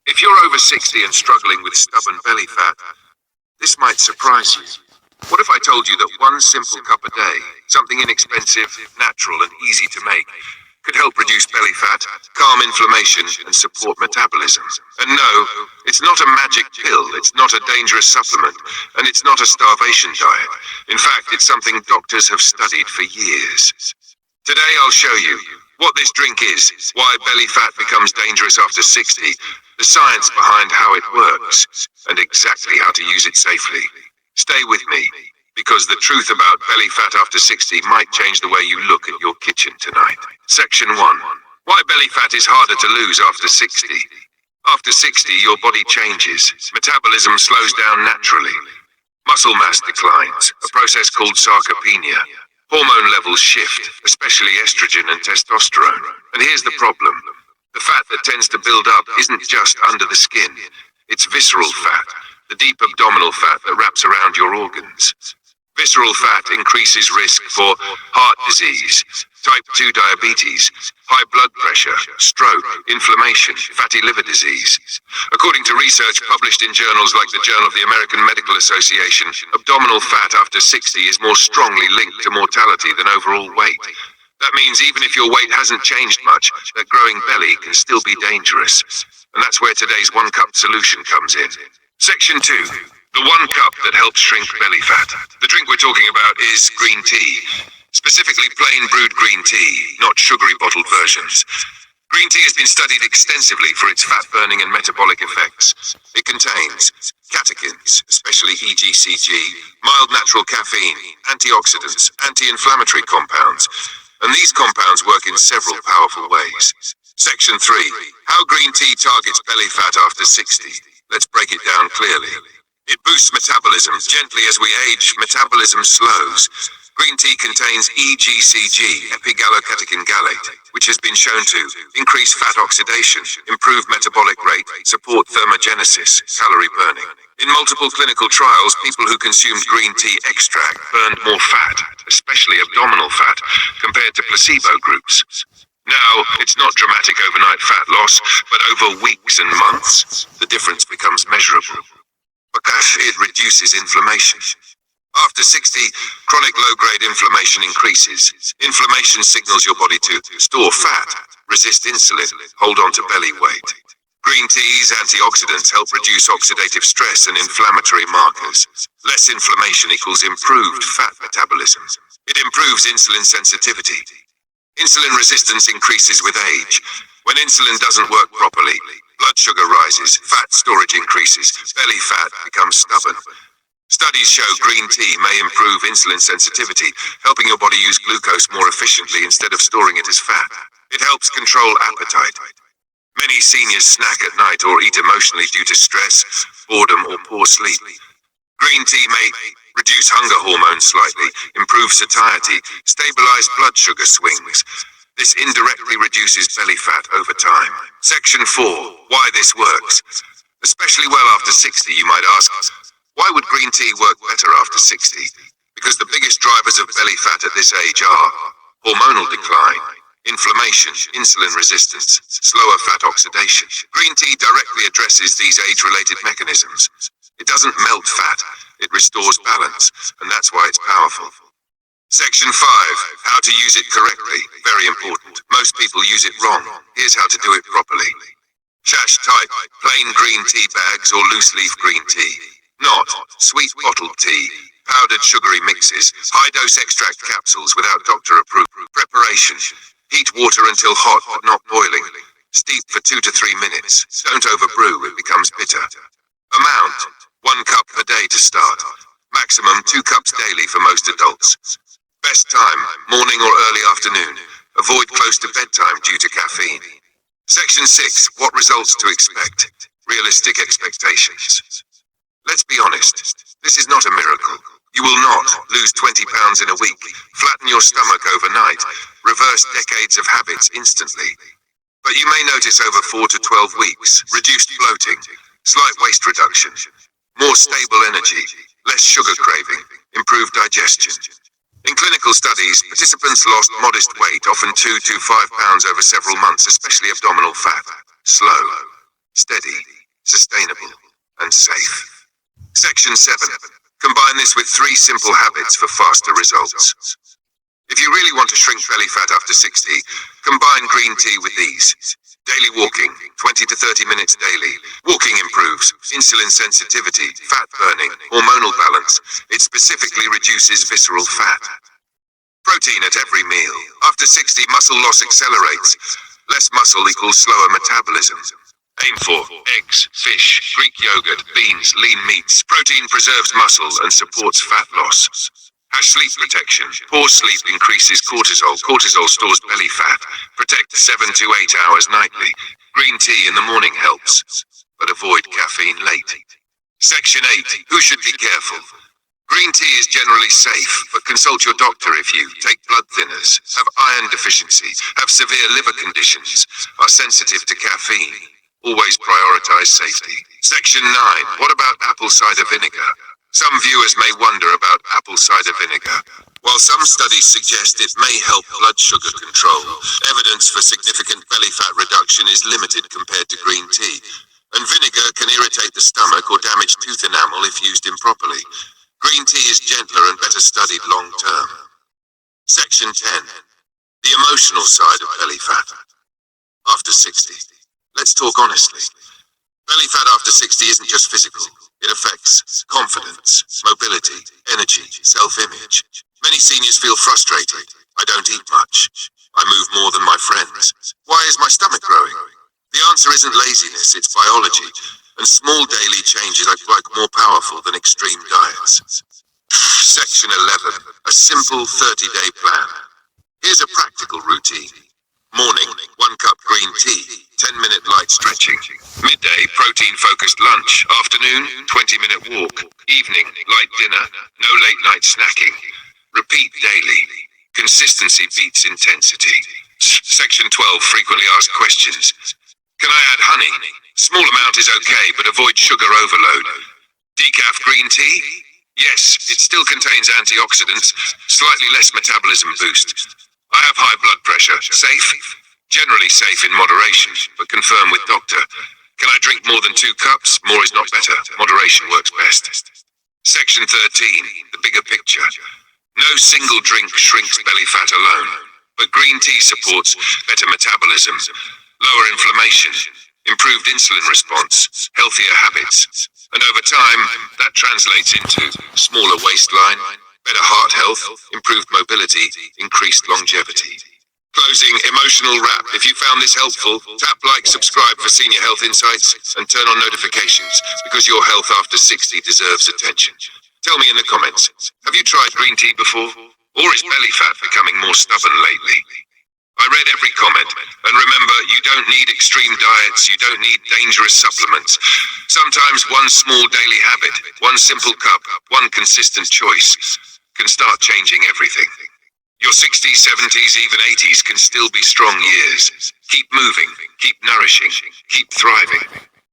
If you're over 60 and struggling with stubborn belly fat, this might surprise you. What if I told you that one simple cup a day, something inexpensive, natural, and easy to make, could help reduce belly fat, calm inflammation, and support metabolism? And no, it's not a magic pill, it's not a dangerous supplement, and it's not a starvation diet. In fact, it's something doctors have studied for years. Today I'll show you what this drink is, why belly fat becomes dangerous after 60, the science behind how it works, and exactly how to use it safely. Stay with me, because the truth about belly fat after 60 might change the way you look at your kitchen tonight. Section 1. Why belly fat is harder to lose after 60. After 60, your body changes. Metabolism slows down naturally. Muscle mass declines, a process called sarcopenia. Hormone levels shift, especially estrogen and testosterone. And here's the problem. The fat that tends to build up isn't just under the skin. It's visceral fat, the deep abdominal fat that wraps around your organs. Visceral fat increases risk for heart disease, type 2 diabetes, high blood pressure, stroke, inflammation, fatty liver disease. According to research published in journals like the Journal of the American Medical Association, abdominal fat after 60 is more strongly linked to mortality than overall weight. That means even if your weight hasn't changed much, that growing belly can still be dangerous. And that's where today's one cup solution comes in. Section 2. The one cup that helps shrink belly fat. The drink we're talking about is green tea. Specifically plain brewed green tea, not sugary bottled versions. Green tea has been studied extensively for its fat-burning and metabolic effects. It contains catechins, especially EGCG, mild natural caffeine, antioxidants, anti-inflammatory compounds, and these compounds work in several powerful ways. Section 3. How green tea targets belly fat after 60. Let's break it down clearly. It boosts metabolism. Gently as we age, metabolism slows. Green tea contains EGCG, epigallocatechin gallate, which has been shown to increase fat oxidation, improve metabolic rate, support thermogenesis, calorie burning. In multiple clinical trials, people who consumed green tea extract burned more fat, especially abdominal fat, compared to placebo groups. Now, it's not dramatic overnight fat loss, but over weeks and months, the difference becomes measurable. Because it reduces inflammation. After 60, chronic low-grade inflammation increases. Inflammation signals your body to store fat, resist insulin, hold on to belly weight. Green tea's antioxidants help reduce oxidative stress and inflammatory markers. Less inflammation equals improved fat metabolism. It improves insulin sensitivity. Insulin resistance increases with age. When insulin doesn't work properly, blood sugar rises, fat storage increases, belly fat becomes stubborn. Studies show green tea may improve insulin sensitivity, helping your body use glucose more efficiently instead of storing it as fat. It helps control appetite. Many seniors snack at night or eat emotionally due to stress, boredom, or poor sleep. Green tea may reduce hunger hormones slightly, improve satiety, stabilize blood sugar swings. This indirectly reduces belly fat over time. Section 4. Why this works. Especially well after 60, you might ask, why would green tea work better after 60? Because the biggest drivers of belly fat at this age are hormonal decline, inflammation, insulin resistance, slower fat oxidation. Green tea directly addresses these age-related mechanisms. It doesn't melt fat, it restores balance, and that's why it's powerful. Section 5. How to use it correctly. Very important. Most people use it wrong. Here's how to do it properly. Shash type, plain green tea bags or loose leaf green tea. Not sweet bottled tea, powdered sugary mixes, high-dose extract capsules without doctor-approved. Preparation. Heat water until hot but not boiling. Steep for 2 to 3 minutes. Don't overbrew, it becomes bitter. Amount. 1 cup per day to start. Maximum 2 cups daily for most adults. Best time, morning or early afternoon. Avoid close to bedtime due to caffeine. Section 6. What results to expect? Realistic expectations. Let's be honest, this is not a miracle. You will not lose 20 pounds in a week, flatten your stomach overnight, reverse decades of habits instantly. But you may notice over 4 to 12 weeks, reduced bloating, slight waist reduction, more stable energy, less sugar craving, improved digestion. In clinical studies, participants lost modest weight, often 2 to 5 pounds over several months, especially abdominal fat. Slow, steady, sustainable, and safe. Section 7. Combine this with 3 simple habits for faster results. If you really want to shrink belly fat after 60, combine green tea with these. Daily walking, 20 to 30 minutes daily. Walking improves insulin sensitivity, fat burning, hormonal balance. It specifically reduces visceral fat. Protein at every meal. After 60, muscle loss accelerates. Less muscle equals slower metabolism. Aim for eggs, fish, Greek yogurt, beans, lean meats. Protein preserves muscle and supports fat loss. Sleep protection. Poor sleep increases cortisol. Cortisol stores belly fat. Protect 7 to 8 hours nightly. Green tea in the morning helps, but avoid caffeine late. Section 8. Who should be careful? Green tea is generally safe, but consult your doctor if you take blood thinners, have iron deficiency, have severe liver conditions, are sensitive to caffeine. Always prioritize safety. Section 9. What about apple cider vinegar? Some viewers may wonder about apple cider vinegar. While some studies suggest it may help blood sugar control, evidence for significant belly fat reduction is limited compared to green tea, and vinegar can irritate the stomach or damage tooth enamel if used improperly. Green tea is gentler and better studied long term. Section 10. The emotional side of belly fat. After 60. Let's talk honestly. Belly fat after 60 isn't just physical. It affects confidence, mobility, energy, self-image. Many seniors feel frustrated. I don't eat much. I move more than my friends. Why is my stomach growing? The answer isn't laziness, it's biology. And small daily changes are more powerful than extreme diets. Section 11. A simple 30-day plan. Here's a practical routine. Morning, 1 cup green tea, 10-minute light stretching. Midday, protein-focused lunch. Afternoon, 20-minute walk. Evening, light dinner. No late-night snacking. Repeat daily. Consistency beats intensity. Section 12. Frequently asked questions. Can I add honey? Small amount is okay, but avoid sugar overload. Decaf green tea? Yes, it still contains antioxidants, slightly less metabolism boost. I have high blood pressure. Safe? Generally safe in moderation, but confirm with doctor. Can I drink more than 2 cups? More is not better. Moderation works best. Section 13. The bigger picture. No single drink shrinks belly fat alone, but green tea supports better metabolism, lower inflammation, improved insulin response, healthier habits. And over time, that translates into smaller waistline, better heart health, improved mobility, increased longevity. Closing emotional wrap. If you found this helpful, tap like, subscribe for senior health insights, and turn on notifications, because your health after 60 deserves attention. Tell me in the comments, have you tried green tea before? Or is belly fat becoming more stubborn lately? I read every comment, and remember, you don't need extreme diets, you don't need dangerous supplements. Sometimes one small daily habit, one simple cup, one consistent choice can start changing everything. Your 60s, 70s, even 80s can still be strong years. Keep moving, keep nourishing, keep thriving.